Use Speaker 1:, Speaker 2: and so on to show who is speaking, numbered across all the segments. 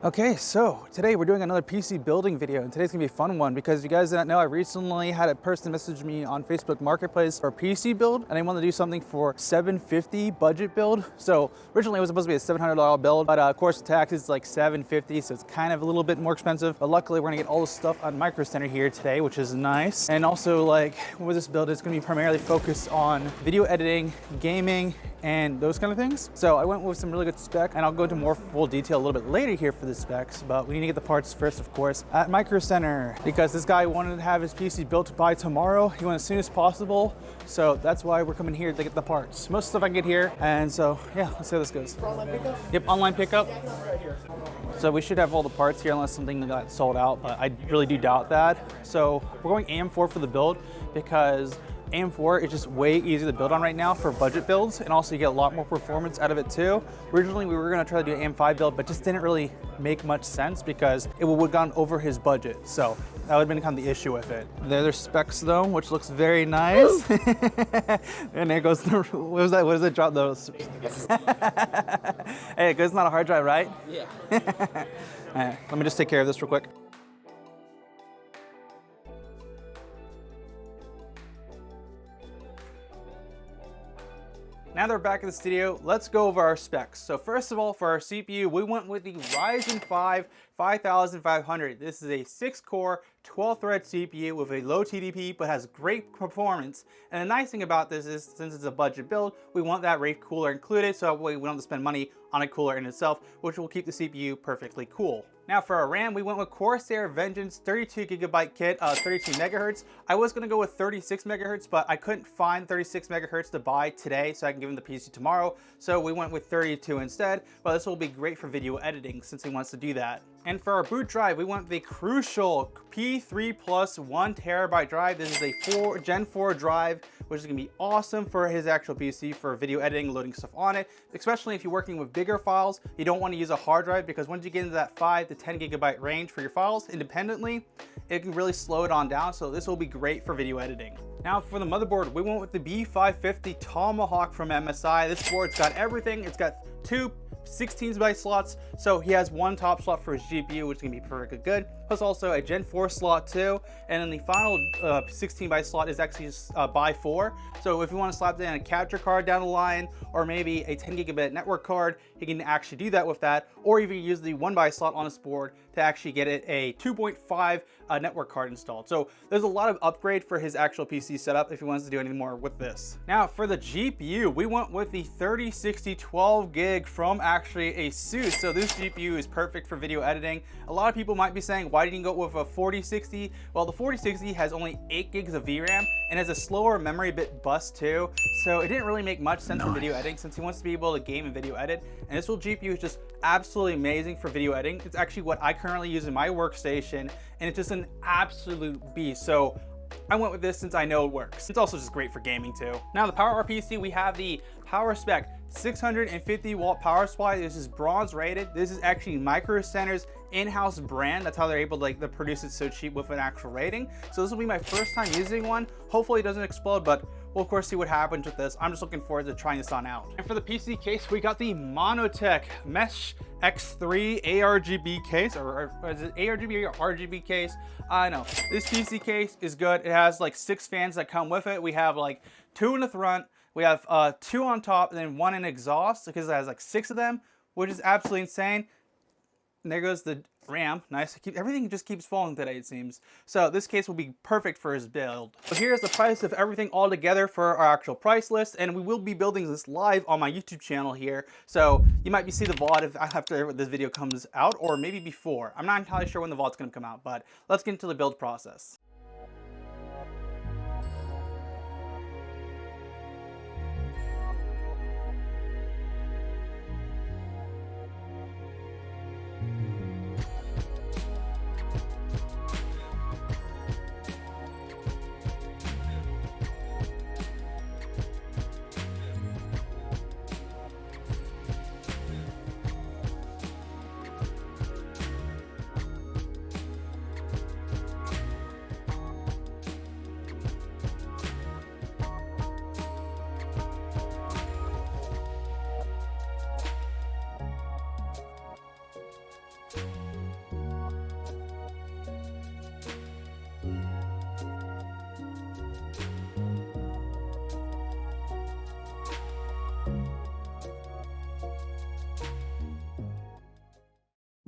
Speaker 1: Okay, so today we're doing another PC building video, and today's gonna be a fun one because you guys didn't know I recently had a person message me on Facebook Marketplace for a PC build, and they wanted to do something for $750 budget build. So originally it was supposed to be a $700 build, but of course the tax is like $750, so it's kind of a little bit more expensive. But luckily we're gonna get all the stuff on Micro Center here today, which is nice. And also, like, with this build, it's gonna be primarily focused on video editing, gaming, and those kind of things. So I went with some really good spec, and I'll go into more full detail a little bit later here for the specs, but we need to get the parts first, of course, at Micro Center, because this guy wanted to have his PC built by tomorrow. He wanted as soon as possible, so that's why we're coming here to get the parts. Most stuff I can get here, and so yeah, let's see how this goes.
Speaker 2: Online pickup?
Speaker 1: Yep, online pickup.
Speaker 2: Right here.
Speaker 1: So we should have all the parts here unless something got sold out, but I really do doubt that. So we're going AM4 for the build because AM4 is just way easier to build on right now for budget builds, and also you get a lot more performance out of it too. Originally we were gonna try to do an AM5 build, but just didn't really make much sense because it would have gone over his budget. So that would have bit kind of the issue with it. There are specs though, which looks very nice. And there goes the, what was that? What does it drop those? Hey, it's not a hard drive, right?
Speaker 2: Yeah.
Speaker 1: All right, let me just take care of this real quick. Now that we're back in the studio, let's go over our specs. So first of all, for our CPU, we went with the Ryzen 5 5500. This is a 6-core, 12-thread CPU with a low TDP, but has great performance. And the nice thing about this is, since it's a budget build, we want that Wraith cooler included, so we don't have to spend money on a cooler in itself, which will keep the CPU perfectly cool. Now for our RAM, we went with Corsair Vengeance 32GB kit, 32 megahertz. I was gonna go with 36 megahertz, but I couldn't find 36 megahertz to buy today, so I can give him the PC tomorrow. So we went with 32 instead, but this will be great for video editing since he wants to do that. And for our boot drive, we went with the crucial P3 Plus 1TB drive. This is a Gen 4 drive, which is gonna be awesome for his actual PC for video editing, loading stuff on it. Especially if you're working with bigger files, you don't want to use a hard drive because once you get into that 5 to 10 gigabyte range for your files independently, it can really slow it on down. So this will be great for video editing. Now for the motherboard, we went with the B550 Tomahawk from MSI. This board's got everything. It's got two 16-byte slots, so he has one top slot for his GPU, which is gonna be perfectly good, plus also a Gen 4 slot too, and then the final 16-byte slot is actually just by 4. So if you want to slap in a capture card down the line, or maybe a 10 gigabit network card, he can actually do that with that, or even use the 1x slot on his board to actually get it a 2.5 network card installed. So there's a lot of upgrade for his actual PC setup if he wants to do anything more with this. Now for the GPU, we went with the 3060 12 gig from actually ASUS. So this GPU is perfect for video editing. A lot of people might be saying, why didn't you go with a 4060? Well, the 4060 has only 8 gigs of VRAM and has a slower memory bit bus too. So it didn't really make much sense for video editing since he wants to be able to game and video edit. And this little GPU is just absolutely amazing for video editing. It's actually what I currently use in my workstation, and it's just an absolute beast. So I went with this since I know it works. It's also just great for gaming too. Now the power of our PC, we have the power spec 650 watt power supply. This is bronze rated. This is actually Micro Center's in-house brand. That's how they're able to produce it so cheap with an actual rating. So this will be my first time using one. Hopefully it doesn't explode, but we'll of course see what happens with this. I'm just looking forward to trying this on out. And for the PC case, we got the Monotech Mesh X3 ARGB case, or is it ARGB or RGB case? I know. This PC case is good. It has like 6 fans that come with it. We have like 2 in the front. We have 2 on top and then 1 in exhaust because it has like 6 of them, which is absolutely insane. And there goes the RAM. Nice. Everything just keeps falling today, it seems. So this case will be perfect for his build. So here's the price of everything all together for our actual price list, and we will be building this live on my YouTube channel here. So you might be seeing the VOD after this video comes out, or maybe before. I'm not entirely sure when the VOD's going to come out, but let's get into the build process.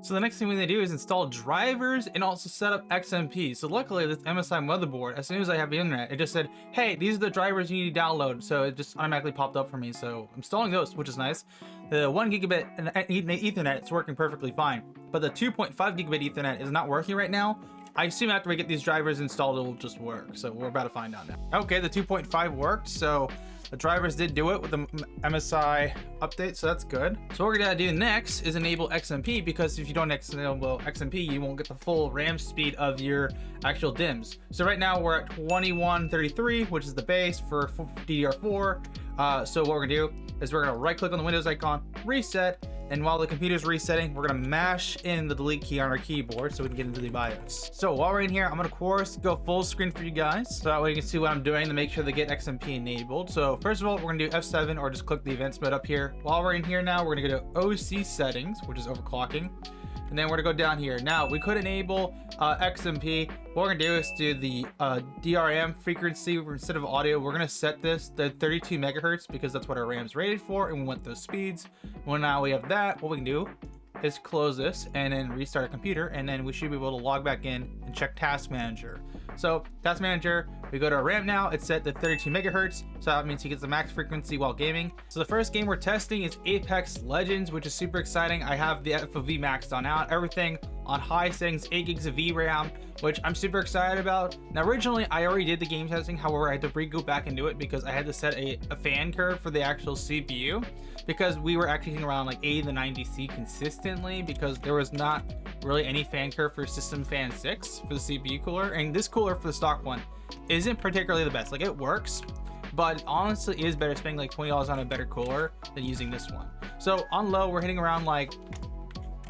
Speaker 1: So the next thing we need to do is install drivers and also set up XMP. So luckily this MSI motherboard, as soon as I have the internet, it just said, hey, these are the drivers you need to download. So it just automatically popped up for me. So I'm installing those, which is nice. The 1 gigabit Ethernet is working perfectly fine, but the 2.5 gigabit Ethernet is not working right now. I assume after we get these drivers installed, it will just work. So we're about to find out now. Okay, the 2.5 worked. So the drivers did do it with the MSI update, so that's good. So what we're gonna do next is enable XMP, because if you don't enable XMP, you won't get the full RAM speed of your actual DIMMs. So right now we're at 2133, which is the base for DDR4. So what we're gonna do is we're gonna right click on the Windows icon, reset, and while the computer's resetting, we're gonna mash in the delete key on our keyboard so we can get into the BIOS. So while we're in here, I'm gonna of course go full screen for you guys, so that way you can see what I'm doing to make sure to get XMP enabled. So first of all, we're gonna do F7 or just click the events mode up here. While we're in here now, we're gonna go to OC settings, which is overclocking. And then we're gonna go down here. Now we could enable XMP. What we're gonna do is do the DRM frequency instead of audio. We're gonna set this to 32 megahertz because that's what our RAM's rated for, and we want those speeds. Well, now we have that. What we can do is close this and then restart our computer, and then we should be able to log back in and check Task Manager. So Task Manager, we go to our RAM now. It's set to 32 megahertz, so that means he gets the max frequency while gaming. So the first game we're testing is Apex Legends, which is super exciting. I have the FOV maxed on out, everything on high settings, 8 gigs of VRAM, which I'm super excited about. Now originally I already did the game testing, however I had to go back and do it because I had to set a fan curve for the actual CPU, because we were actually hitting around like 80 to 90C consistently, because there was not really any fan curve for System Fan 6 for the CPU cooler, and this cooler for the stock one isn't particularly the best. Like, it works, but it honestly is better spending like $20 on a better cooler than using this one. So on low, we're hitting around like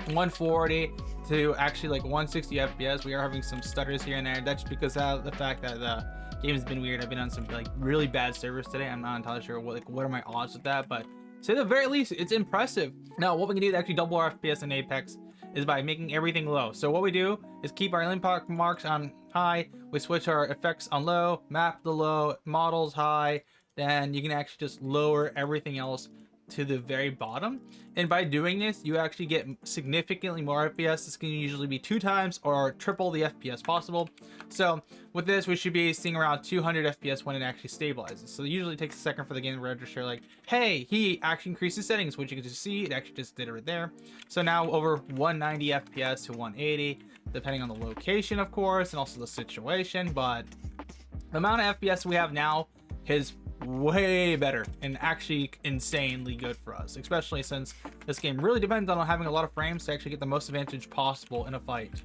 Speaker 1: 140 to actually like 160 FPS. We are having some stutters here and there. That's because of the fact that the game has been weird. I've been on some like really bad servers today. I'm not entirely sure what are my odds with that, but to the very least, it's impressive. Now, what we can do to actually double our FPS in Apex is by making everything low. So what we do is keep our impact marks on high, we switch our effects on low, map the low, models high, then you can actually just lower everything else to the very bottom. And by doing this, you actually get significantly more FPS. This can usually be 2 times or triple the FPS possible. So with this, we should be seeing around 200 FPS when it actually stabilizes. So it usually takes a second for the game to register like, hey, he actually increased his settings, which you can just see, it actually just did it right there. So now over 190 FPS to 180, depending on the location, of course, and also the situation. But the amount of FPS we have now is way better and actually insanely good for us, especially since this game really depends on having a lot of frames to actually get the most advantage possible in a fight.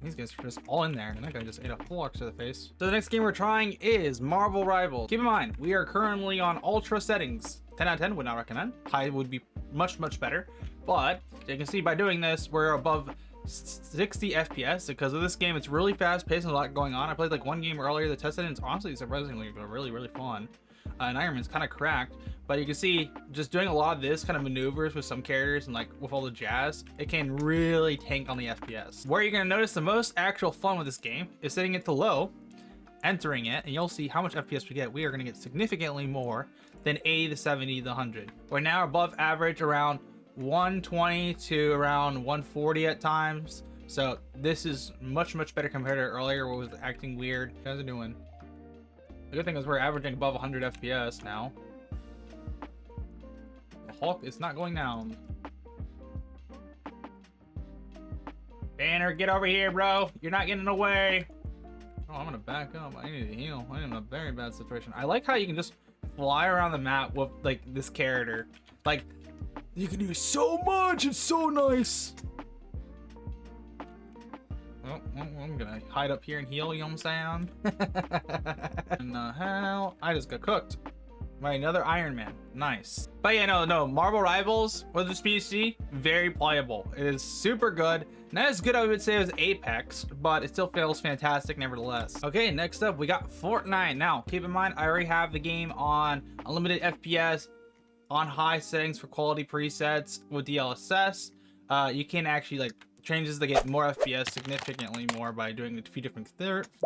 Speaker 1: These guys are just all in there, and that guy just ate a full ox to the face. So the next game we're trying is Marvel Rivals. Keep in mind, we are currently on ultra settings. 10 out of 10 would not recommend. High would be much better, but you can see by doing this, we're above 60 FPS. Because of this game, it's really fast paced and a lot going on. I played like one game earlier that tested it, and it's honestly surprisingly really fun. And Iron Man's kind of cracked, but you can see just doing a lot of this kind of maneuvers with some characters and like with all the jazz, it can really tank on the FPS. Where you're gonna notice the most actual fun with this game is setting it to low, entering it, and you'll see how much FPS we get. We are gonna get significantly more than 80 to 70 to 100. We're now above average around 120 to around 140 at times. So this is much better compared to earlier where it was acting weird. What you guys are doing? The good thing is we're averaging above 100 FPS now. The Hulk is not going down. Banner, get over here, bro. You're not getting away. Oh, I'm gonna back up. I need to heal. I'm in a very bad situation. I like how you can just fly around the map with like this character. Like, you can do so much. It's so nice. Oh, I'm gonna hide up here and heal, you know what I'm saying? And hell, I just got cooked by another Iron Man. Nice. But yeah, no, Marvel Rivals with this PC, very playable. It is super good. Not as good, I would say, as Apex, but it still feels fantastic nevertheless. Okay, next up, we got Fortnite. Now, keep in mind, I already have the game on unlimited FPS, on high settings for quality presets with DLSS. You can actually like changes to get more FPS significantly more by doing a few different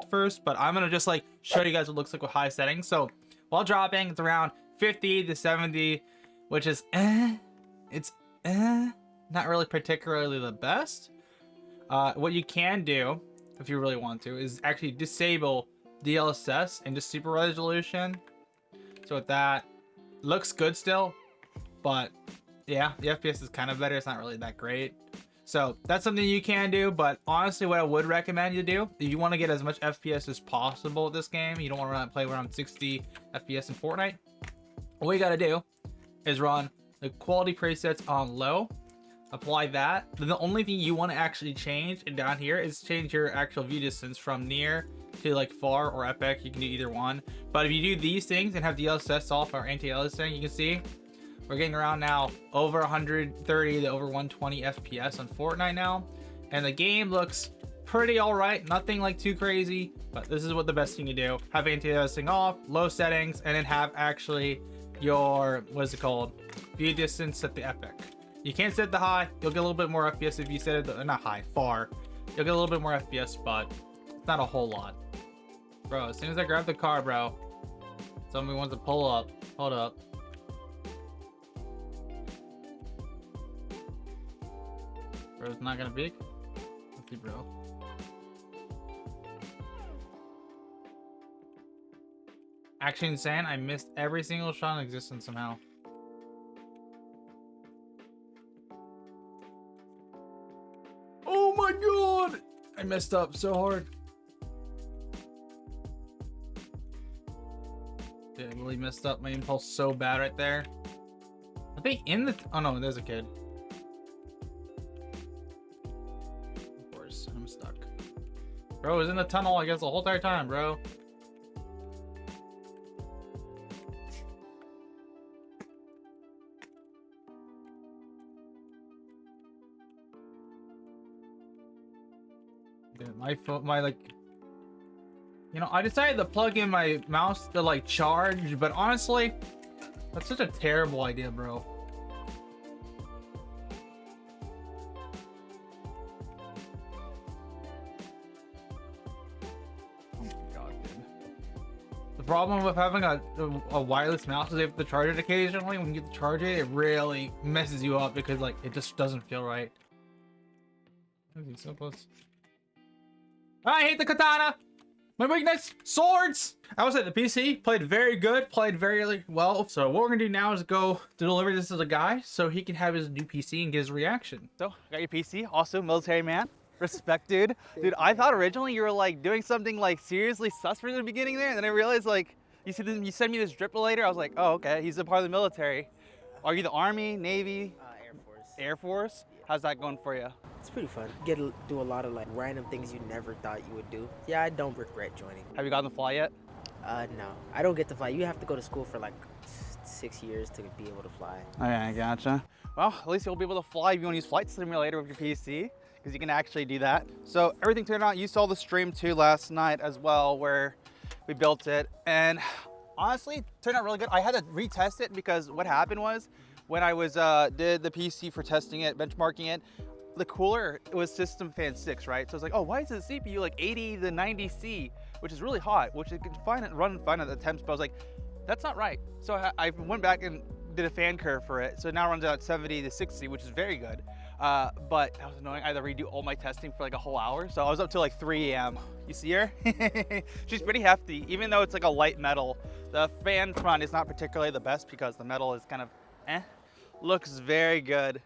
Speaker 1: first, but I'm gonna just like show you guys what it looks like with high settings. So while dropping, it's around 50 to 70, which is not really particularly the best. What you can do, if you really want to, is actually disable DLSS and just super resolution. So with that, looks good still, but yeah, the FPS is kind of better. It's not really that great. So that's something you can do, but honestly, what I would recommend you do, if you want to get as much FPS as possible with this game, you don't want to play around 60 FPS in Fortnite, what you got to do is run the quality presets on low, apply that. Then the only thing you want to actually change down here is change your actual view distance from near to like far or epic. You can do either one, but if you do these things and have DLSS off or anti-aliasing, you can see we're getting around now over 130 to over 120 FPS on Fortnite now, and the game looks pretty all right. Nothing like too crazy, but this is what the best thing you do: have anti-aliasing off, low settings, and then have actually your, what is it called, view distance at the epic. You can't set the high. You'll get a little bit more FPS if you set it, not high, far. You'll get a little bit more FPS, but it's not a whole lot. Bro, as soon as I grab the car, bro, somebody wants to pull up. Hold up. Bro's not gonna peek. Let's see, bro. Actually insane, I missed every single shot in existence somehow. Oh my god! I messed up so hard. Dude, I really messed up my impulse so bad right there. I think in the... oh no, there's a kid. I'm stuck. Bro was in the tunnel, I guess, the whole entire time, bro. Dude, my phone, like, you know, I decided to plug in my mouse to like charge, but honestly, that's such a terrible idea, bro. The problem with having a wireless mouse is you have to charge it occasionally. When you get to charge it, it really messes you up because like it just doesn't feel right. So close. I hate the katana. My weakness, swords. I would say the PC played very good, played very well. So what we're gonna do now is go to deliver this to the guy so he can have his new PC and get his reaction. So I got your PC, also military man. Respect, dude. Dude, I thought originally you were like doing something like seriously sus for the beginning there, and then I realized like you sent me this drip later. I was like, oh, okay, he's a part of the military. Are you the Army, Navy?
Speaker 2: Air Force.
Speaker 1: Air Force? Yeah. How's that going for you?
Speaker 2: It's pretty fun. Get to do a lot of like random things you never thought you would do. Yeah, I don't regret joining.
Speaker 1: Have you gotten to fly yet?
Speaker 2: No, I don't get to fly. You have to go to school for like 6 years to be able to fly.
Speaker 1: Okay, gotcha. Well, at least you'll be able to fly if you want to use Flight Simulator with your PC. Because you can actually do that. So everything turned out, you saw the stream too last night as well where we built it, and honestly it turned out really good. I had to retest it because what happened was when I was did the PC for testing it, benchmarking it, the cooler, it was system fan 6, right? So I was like, oh, why is the CPU like 80 to 90 C, which is really hot, which it can run fine at the temps, but I was like, that's not right. So I went back and did a fan curve for it, so it now runs out 70 to 60, which is very good. But that was annoying. I had to redo all my testing for like a whole hour, so I was up till like 3 a.m. You see her? She's pretty hefty, even though it's like a light metal. The fan front is not particularly the best because the metal is kind of looks very good.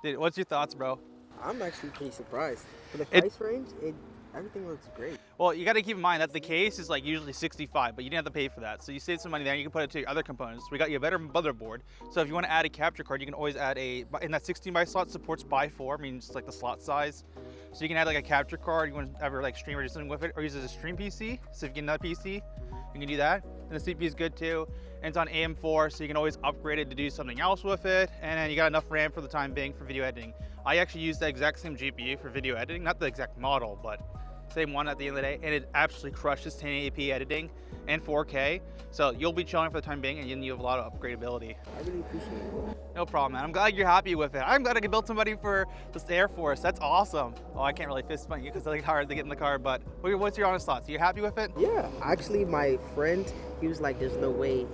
Speaker 1: Dude, what's your thoughts, bro?
Speaker 2: I'm actually pretty surprised. For the price range, everything looks great.
Speaker 1: Well, you got to keep in mind that the case is like usually 65, but you didn't have to pay for that. So you save some money there and you can put it to your other components. We got you a better motherboard. So if you want to add a capture card, you can always add in that 16 by slot supports by 4, means like the slot size. So you can add like a capture card, you want to ever like stream or do something with it, or use it as a stream PC. So if you get another PC, you can do that. And the CPU is good too. And it's on AM4, so you can always upgrade it to do something else with it. And then you got enough RAM for the time being for video editing. I actually use the exact same GPU for video editing, not the exact model, but same one at the end of the day, and it absolutely crushes 1080p editing and 4K. So you'll be chilling for the time being, and you have a lot of upgradability.
Speaker 2: I really appreciate it.
Speaker 1: No problem, man. I'm glad you're happy with it. I'm glad I could build somebody for the Air Force. That's awesome. Oh, I can't really fist bump you because it's like hard to get in the car, but what's your honest thoughts? Are you happy with it?
Speaker 2: Yeah, actually, my friend, he was like, "There's no way,"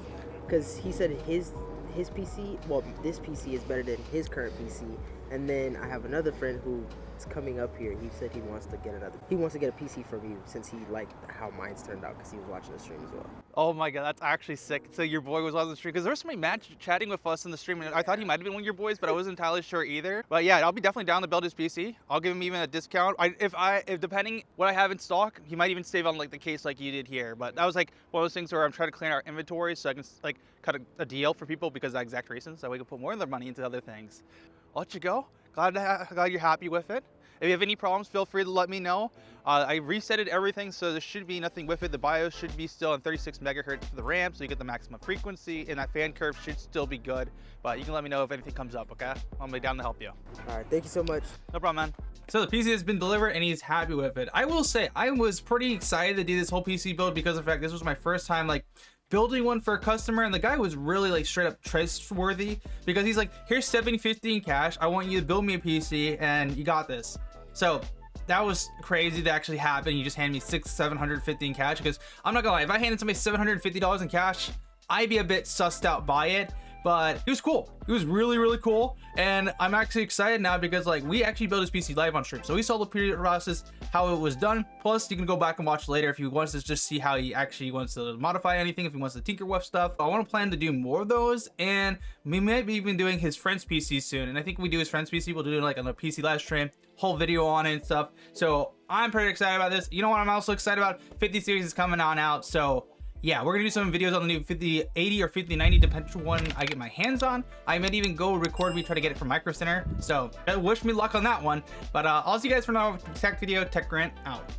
Speaker 2: because he said his PC, well, this PC is better than his current PC. And then I have another friend who is coming up here. He said he wants to get a PC from you since he liked how mine's turned out because he was watching the stream as well.
Speaker 1: Oh my god, that's actually sick. So your boy was on the stream because there was somebody chatting with us in the stream, and I thought he might have been one of your boys, but I wasn't entirely sure either. But yeah, I'll be definitely down to build his PC. I'll give him even a discount. If depending what I have in stock, he might even save on like the case like you did here. But that was like one of those things where I'm trying to clean our inventory so I can like cut a deal for people because of that exact reason, so we can put more of their money into other things. I'll let you go. Glad you're happy with it. If you have any problems, feel free to let me know. I resetted everything, so there should be nothing with it. The BIOS should be still on 36 megahertz for the RAM, so you get the maximum frequency, and that fan curve should still be good. But you can let me know if anything comes up, okay? I'll be down to help you.
Speaker 2: All right, thank you so much.
Speaker 1: No problem, man. So the PC has been delivered, and he's happy with it. I will say, I was pretty excited to do this whole PC build because of the fact this was my first time, like, building one for a customer, and the guy was really like straight up trustworthy because he's like, here's $750 in cash, I want you to build me a PC and you got this. So that was crazy to actually happen. You just hand me $750 in cash, because I'm not gonna lie, if I handed somebody $750 in cash, I'd be a bit sussed out by it. But he was cool. He was really cool, and I'm actually excited now because like we actually built his PC live on stream, so we saw the process, how it was done. Plus you can go back and watch later if he wants to just see how he actually wants to modify anything, if he wants to tinker with stuff. I want to plan to do more of those, and we might be even doing his friend's PC soon. And I think when we do his friend's PC, we'll do like on a PC live stream, whole video on it and stuff. So I'm pretty excited about this. You know what I'm also excited about? 50 series is coming on out, so yeah, we're gonna do some videos on the new 5080 or 5090, depending on one I get my hands on. I might even go record me try to get it from Micro Center. So wish me luck on that one. But I'll see you guys for another tech video. Tech Grant out.